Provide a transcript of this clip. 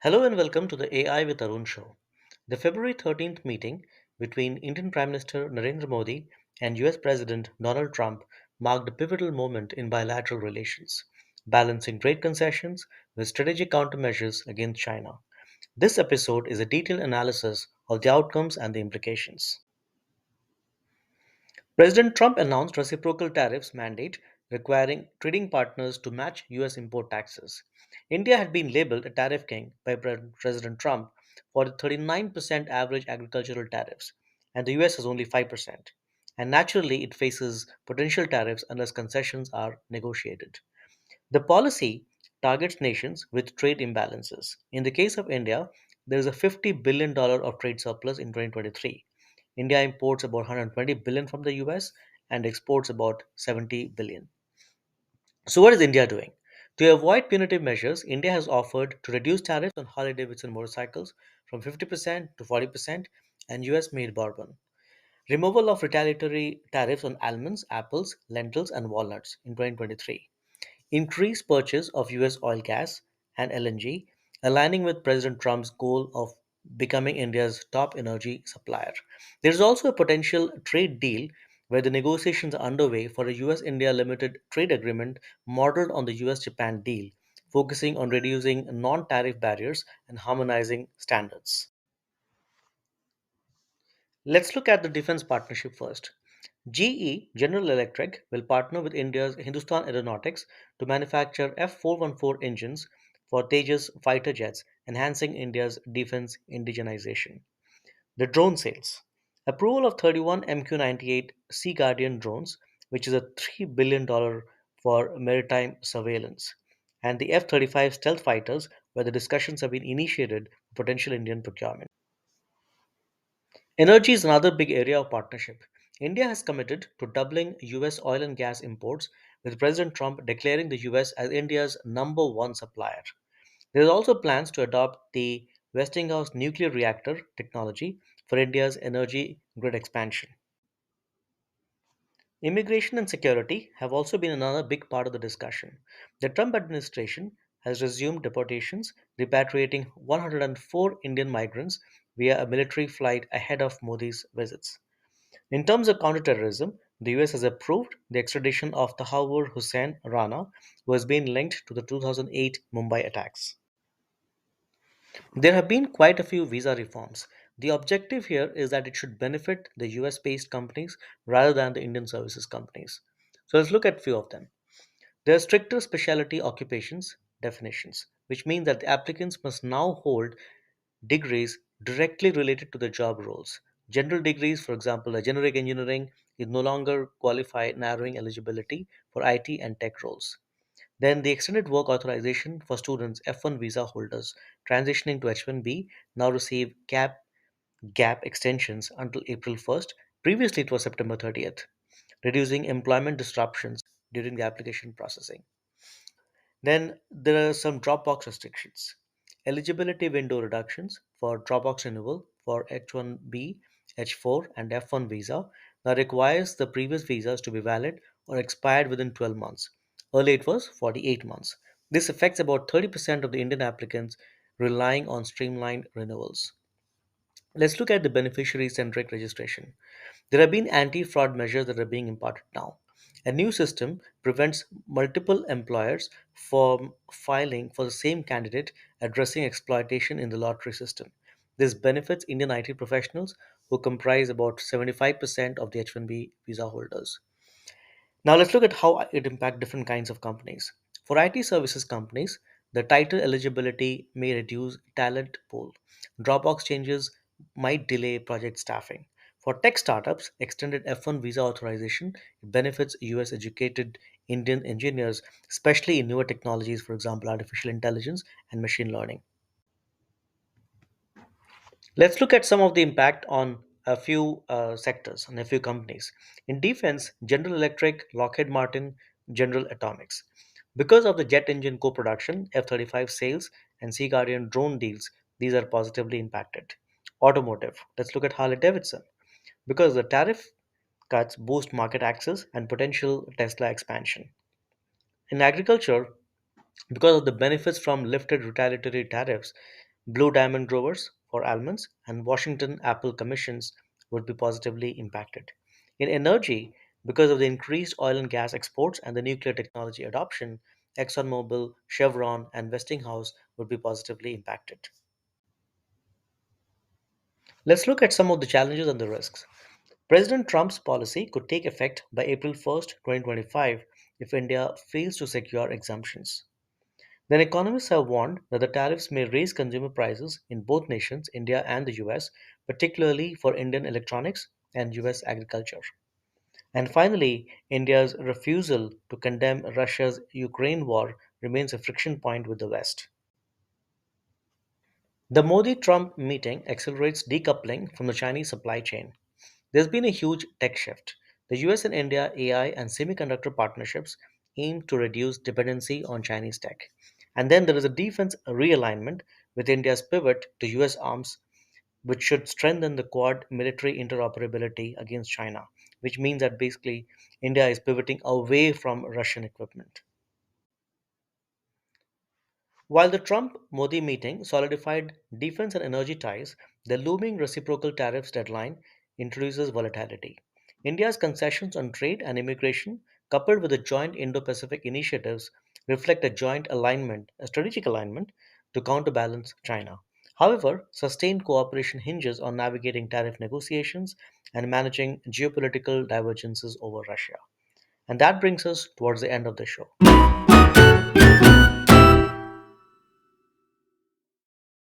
Hello and welcome to the AI with Arun show. The February 13th meeting between Indian Prime Minister Narendra Modi and US President Donald Trump marked a pivotal moment in bilateral relations, balancing trade concessions with strategic countermeasures against China. This episode is a detailed analysis of the outcomes and the implications. President Trump announced reciprocal tariffs mandate requiring trading partners to match US import taxes. India had been labeled a tariff king by President Trump for the 39% average agricultural tariffs, and the US has only 5%. And naturally, it faces potential tariffs unless concessions are negotiated. The policy targets nations with trade imbalances. In the case of India, there is a $50 billion of trade surplus in 2023. India imports about 120 billion from the US and exports about 70 billion. So what is India doing? To avoid punitive measures, India has offered to reduce tariffs on Harley Davidson motorcycles from 50% to 40% and US made bourbon. Removal of retaliatory tariffs on almonds, apples, lentils, and walnuts in 2023. Increased purchase of US oil gas and LNG, aligning with President Trump's goal of becoming India's top energy supplier. There is also a potential trade deal where the negotiations are underway for a US India limited trade agreement modeled on the US Japan deal, focusing on reducing non tariff barriers and harmonizing standards. Let's look at the defense partnership first. GE, General Electric, will partner with India's Hindustan Aeronautics to manufacture F414 engines for Tejas fighter jets, enhancing India's defense indigenization. The drone sales. Approval of 31 MQ-98 Sea Guardian drones, which is a $3 billion for maritime surveillance, and the F-35 stealth fighters, where the discussions have been initiated for potential Indian procurement. Energy is another big area of partnership. India has committed to doubling US oil and gas imports, with President Trump declaring the US as India's number one supplier. There are also plans to adopt the Westinghouse nuclear reactor technology for India's energy grid expansion. Immigration and security have also been another big part of the discussion. The Trump administration has resumed deportations, repatriating 104 Indian migrants via a military flight ahead of Modi's visits. In terms of counterterrorism, the US has approved the extradition of Tahawur Hussain Rana, who has been linked to the 2008 Mumbai attacks. There have been quite a few visa reforms. The objective here is that it should benefit the US based companies rather than the Indian services companies. So let's look at a few of them. There are stricter specialty occupations definitions, which mean that the applicants must now hold degrees directly related to the job roles. General degrees, for example, a generic engineering, is no longer qualify, narrowing eligibility for IT and tech roles. Then the extended work authorization for students F1 visa holders transitioning to H1B now receive gap extensions until April 1st. Previously it was September 30th, reducing employment disruptions during the application processing. Then there are some Dropbox restrictions. Eligibility window reductions for Dropbox renewal for H1B, H4, and F1 visa now requires the previous visas to be valid or expired within 12 months. Earlier it was 48 months. This affects about 30% of the Indian applicants relying on streamlined renewals. Let's look at the beneficiary centric registration. There have been anti fraud measures that are being imparted now. A new system prevents multiple employers from filing for the same candidate, addressing exploitation in the lottery system. This benefits Indian IT professionals who comprise about 75% of the H1B visa holders. Now let's look at how it impacts different kinds of companies. For IT services companies, the tighter eligibility may reduce talent pool. Dropbox changes might delay project staffing. For tech startups, extended F1 visa authorization benefits US educated Indian engineers, especially in newer technologies, for example, artificial intelligence and machine learning. Let's look at some of the impact on a few sectors and a few companies. In defense, General Electric, Lockheed Martin, General Atomics. Because of the jet engine co production, F 35 sales, and Sea Guardian drone deals, these are positively impacted. Automotive, let's look at Harley Davidson. Because the tariff cuts boost market access and potential Tesla expansion. In agriculture, because of the benefits from lifted retaliatory tariffs, Blue Diamond Growers for almonds and Washington Apple commissions would be positively impacted. In energy, because of the increased oil and gas exports and the nuclear technology adoption, ExxonMobil, Chevron, and Westinghouse would be positively impacted. Let's look at some of the challenges and the risks. President Trump's policy could take effect by April 1st, 2025, if India fails to secure exemptions. Then economists have warned that the tariffs may raise consumer prices in both nations, India and the US, particularly for Indian electronics and US agriculture. And finally, India's refusal to condemn Russia's Ukraine war remains a friction point with the West. The Modi Trump meeting accelerates decoupling from the Chinese supply chain. There's been a huge tech shift. The US and India AI and semiconductor partnerships aim to reduce dependency on Chinese tech. And then there is a defense realignment with India's pivot to US arms, which should strengthen the Quad military interoperability against China, which means that basically India is pivoting away from Russian equipment. While the Trump Modi meeting solidified defense and energy ties, the looming reciprocal tariffs deadline introduces volatility. India's concessions on trade and immigration, coupled with the joint Indo Pacific initiatives, reflect a strategic alignment to counterbalance China. However, sustained cooperation hinges on navigating tariff negotiations and managing geopolitical divergences over Russia. And that brings us towards the end of the show.